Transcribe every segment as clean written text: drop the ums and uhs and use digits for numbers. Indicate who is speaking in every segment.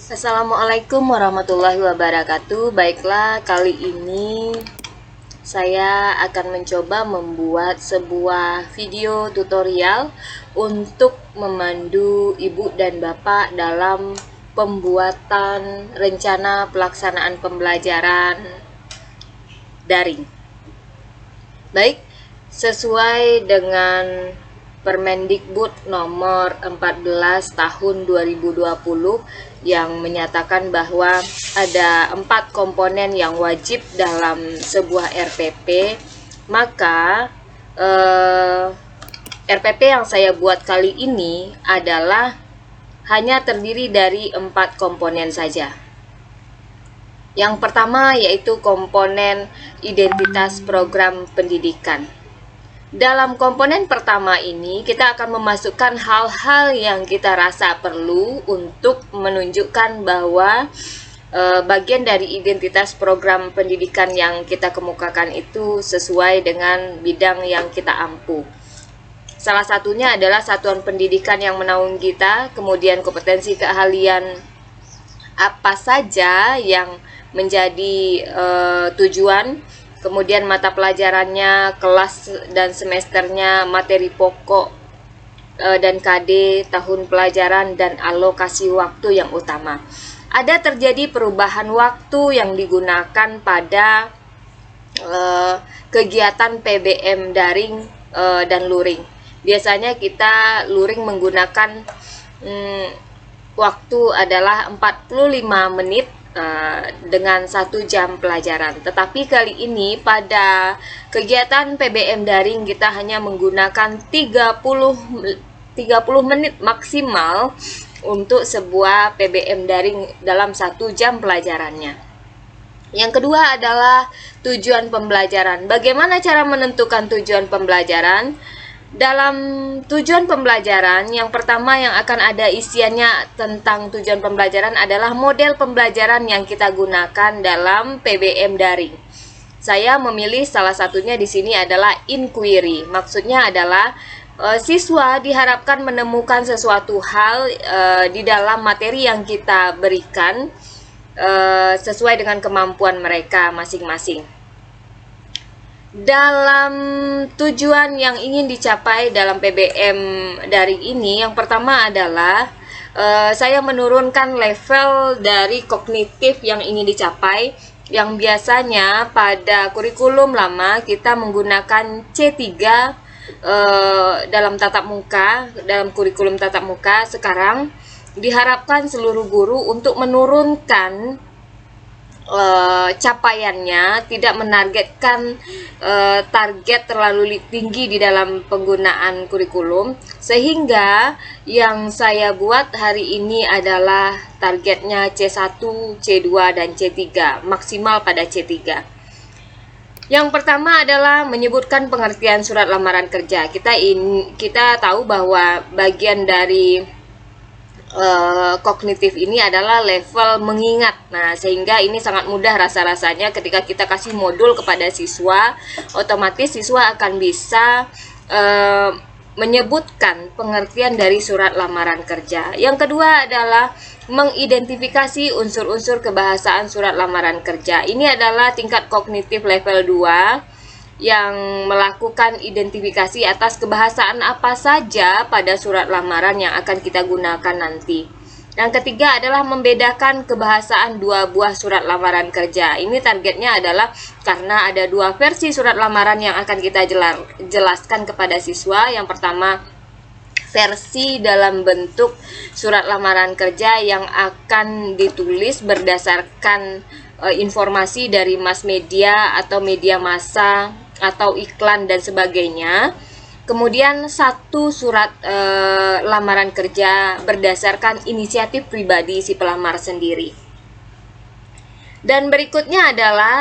Speaker 1: Assalamualaikum warahmatullahi wabarakatuh. Baiklah, kali ini saya akan mencoba membuat sebuah video tutorial untuk memandu ibu dan bapak dalam pembuatan rencana pelaksanaan pembelajaran daring. Baik, sesuai dengan Permendikbud nomor 14 tahun 2020 yang menyatakan bahwa ada 4 komponen yang wajib dalam sebuah RPP, maka RPP yang saya buat kali ini adalah hanya terdiri dari 4 komponen saja. Yang pertama yaitu komponen identitas program pendidikan. Dalam komponen pertama ini, kita akan memasukkan hal-hal yang kita rasa perlu untuk menunjukkan bahwa bagian dari identitas program pendidikan yang kita kemukakan itu sesuai dengan bidang yang kita ampu. Salah satunya adalah satuan pendidikan yang menaungi kita, kemudian kompetensi keahlian apa saja yang menjadi tujuan, kemudian mata pelajarannya, kelas dan semesternya, materi pokok dan KD, tahun pelajaran, dan alokasi waktu yang utama. Ada terjadi perubahan waktu yang digunakan pada kegiatan PBM daring dan luring. Biasanya kita luring menggunakan waktu adalah 45 menit dengan 1 jam pelajaran. Tetapi kali ini pada kegiatan PBM daring kita hanya menggunakan 30 menit maksimal untuk sebuah PBM daring dalam 1 jam pelajarannya. Yang kedua adalah tujuan pembelajaran. Bagaimana cara menentukan tujuan pembelajaran? Dalam tujuan pembelajaran, yang pertama yang akan ada isiannya tentang tujuan pembelajaran adalah model pembelajaran yang kita gunakan dalam PBM daring. Saya memilih salah satunya di sini adalah inquiry. Maksudnya adalah siswa diharapkan menemukan sesuatu hal di dalam materi yang kita berikan sesuai dengan kemampuan mereka masing-masing. Dalam tujuan yang ingin dicapai dalam PBM daring ini, yang pertama adalah saya menurunkan level dari kognitif yang ingin dicapai, yang biasanya pada kurikulum lama kita menggunakan C3 dalam tatap muka, dalam kurikulum tatap muka. Sekarang diharapkan seluruh guru untuk menurunkan capaiannya, tidak menargetkan target terlalu tinggi di dalam penggunaan kurikulum, sehingga yang saya buat hari ini adalah targetnya C1, C2, dan C3, maksimal pada C3. Yang pertama adalah menyebutkan pengertian surat lamaran kerja. Kita tahu bahwa bagian dari kognitif ini adalah level mengingat. Nah, sehingga ini sangat mudah rasa-rasanya ketika kita kasih modul kepada siswa, otomatis siswa akan bisa menyebutkan pengertian dari surat lamaran kerja. Yang kedua adalah mengidentifikasi unsur-unsur kebahasaan surat lamaran kerja. Ini adalah tingkat kognitif level 2 yang melakukan identifikasi atas kebahasaan apa saja pada surat lamaran yang akan kita gunakan nanti. Yang ketiga adalah membedakan kebahasaan 2 buah surat lamaran kerja. Ini targetnya adalah karena ada 2 versi surat lamaran yang akan kita jelaskan kepada siswa. Yang pertama, versi dalam bentuk surat lamaran kerja yang akan ditulis berdasarkan informasi dari mass media atau media massa atau iklan dan sebagainya. Kemudian 1 surat lamaran kerja berdasarkan inisiatif pribadi si pelamar sendiri. Dan berikutnya adalah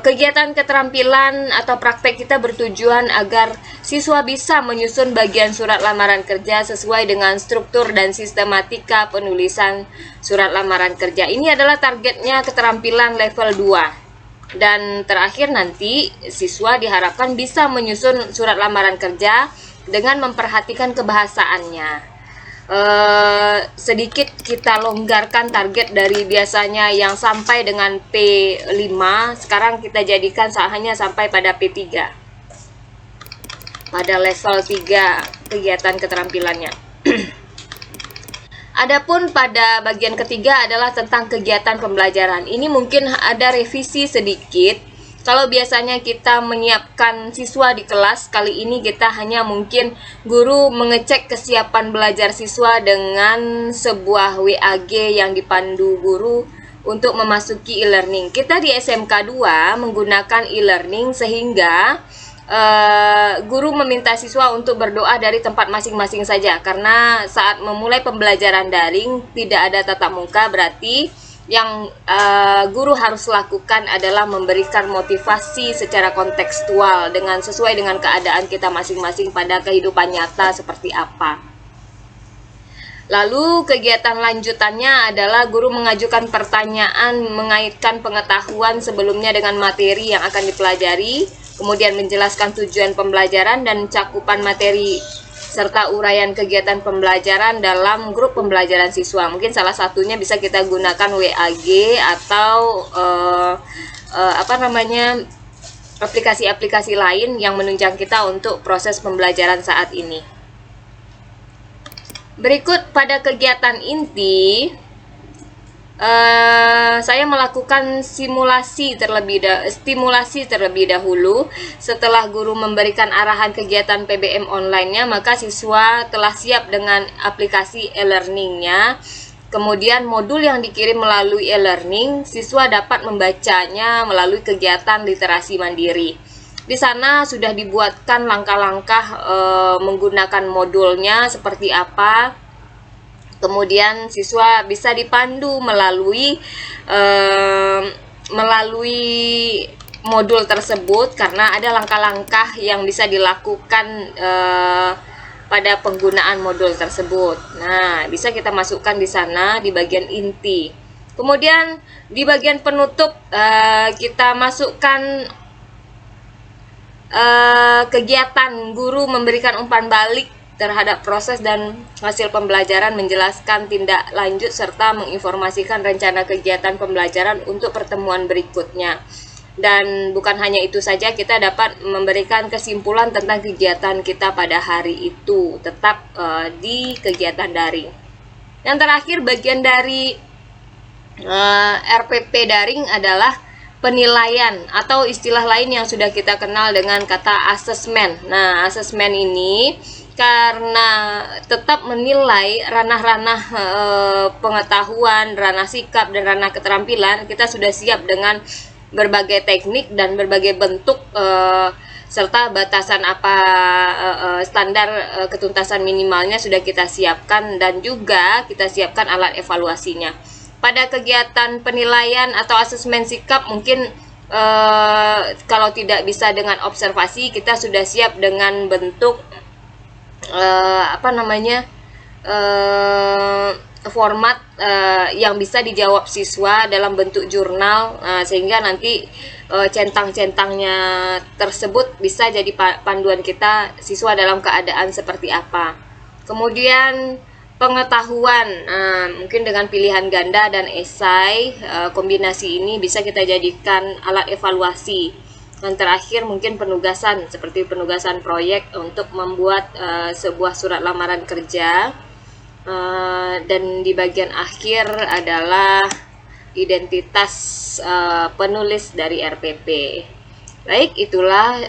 Speaker 1: kegiatan keterampilan atau praktek kita bertujuan agar siswa bisa menyusun bagian surat lamaran kerja sesuai dengan struktur dan sistematika penulisan surat lamaran kerja. Ini adalah targetnya keterampilan level 2. Dan terakhir nanti siswa diharapkan bisa menyusun surat lamaran kerja dengan memperhatikan kebahasaannya. sedikit kita longgarkan target dari biasanya yang sampai dengan P5, sekarang kita jadikan hanya sampai pada P3 pada level 3 kegiatan keterampilannya. Adapun pada bagian ketiga adalah tentang kegiatan pembelajaran. Ini mungkin ada revisi sedikit. Kalau biasanya kita menyiapkan siswa di kelas, kali ini kita hanya mungkin guru mengecek kesiapan belajar siswa dengan sebuah WAG yang dipandu guru untuk memasuki e-learning. Kita di SMK 2 menggunakan e-learning sehingga guru meminta siswa untuk berdoa dari tempat masing-masing saja, karena saat memulai pembelajaran daring tidak ada tatap muka, berarti yang guru harus lakukan adalah memberikan motivasi secara kontekstual sesuai dengan keadaan kita masing-masing pada kehidupan nyata seperti apa. Lalu kegiatan lanjutannya adalah guru mengajukan pertanyaan mengaitkan pengetahuan sebelumnya dengan materi yang akan dipelajari, kemudian menjelaskan tujuan pembelajaran dan cakupan materi serta uraian kegiatan pembelajaran dalam grup pembelajaran siswa. Mungkin salah satunya bisa kita gunakan WAG atau aplikasi-aplikasi lain yang menunjang kita untuk proses pembelajaran saat ini. Berikut pada kegiatan inti, saya melakukan stimulasi terlebih dahulu. Setelah guru memberikan arahan kegiatan PBM online-nya, maka siswa telah siap dengan aplikasi e-learning-nya. Kemudian modul yang dikirim melalui e-learning, siswa dapat membacanya melalui kegiatan literasi mandiri. Di sana sudah dibuatkan langkah-langkah menggunakan modulnya seperti apa. Kemudian siswa bisa dipandu melalui modul tersebut, karena ada langkah-langkah yang bisa dilakukan pada penggunaan modul tersebut. Nah, bisa kita masukkan di sana di bagian inti. Kemudian di bagian penutup kita masukkan kegiatan guru memberikan umpan balik terhadap proses dan hasil pembelajaran, menjelaskan tindak lanjut serta menginformasikan rencana kegiatan pembelajaran untuk pertemuan berikutnya. Dan bukan hanya itu saja, kita dapat memberikan kesimpulan tentang kegiatan kita pada hari itu, tetap di kegiatan daring. Yang terakhir, bagian dari RPP daring adalah penilaian, atau istilah lain yang sudah kita kenal dengan kata asesmen. Nah, asesmen ini karena tetap menilai ranah-ranah pengetahuan, ranah sikap, dan ranah keterampilan, kita sudah siap dengan berbagai teknik dan berbagai bentuk serta batasan standar ketuntasan minimalnya sudah kita siapkan, dan juga kita siapkan alat evaluasinya. Pada kegiatan penilaian atau asesmen sikap, mungkin kalau tidak bisa dengan observasi, kita sudah siap dengan bentuk format yang bisa dijawab siswa dalam bentuk jurnal, sehingga nanti centang-centangnya tersebut bisa jadi panduan kita siswa dalam keadaan seperti apa. Kemudian pengetahuan, mungkin dengan pilihan ganda dan esai, kombinasi ini bisa kita jadikan alat evaluasi. Dan terakhir mungkin penugasan, seperti penugasan proyek untuk membuat sebuah surat lamaran kerja. Dan di bagian akhir adalah identitas penulis dari RPP. Baik, itulah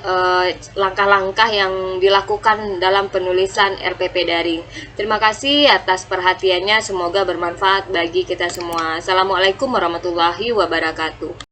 Speaker 1: langkah-langkah yang dilakukan dalam penulisan RPP daring. Terima kasih atas perhatiannya, semoga bermanfaat bagi kita semua. Assalamualaikum warahmatullahi wabarakatuh.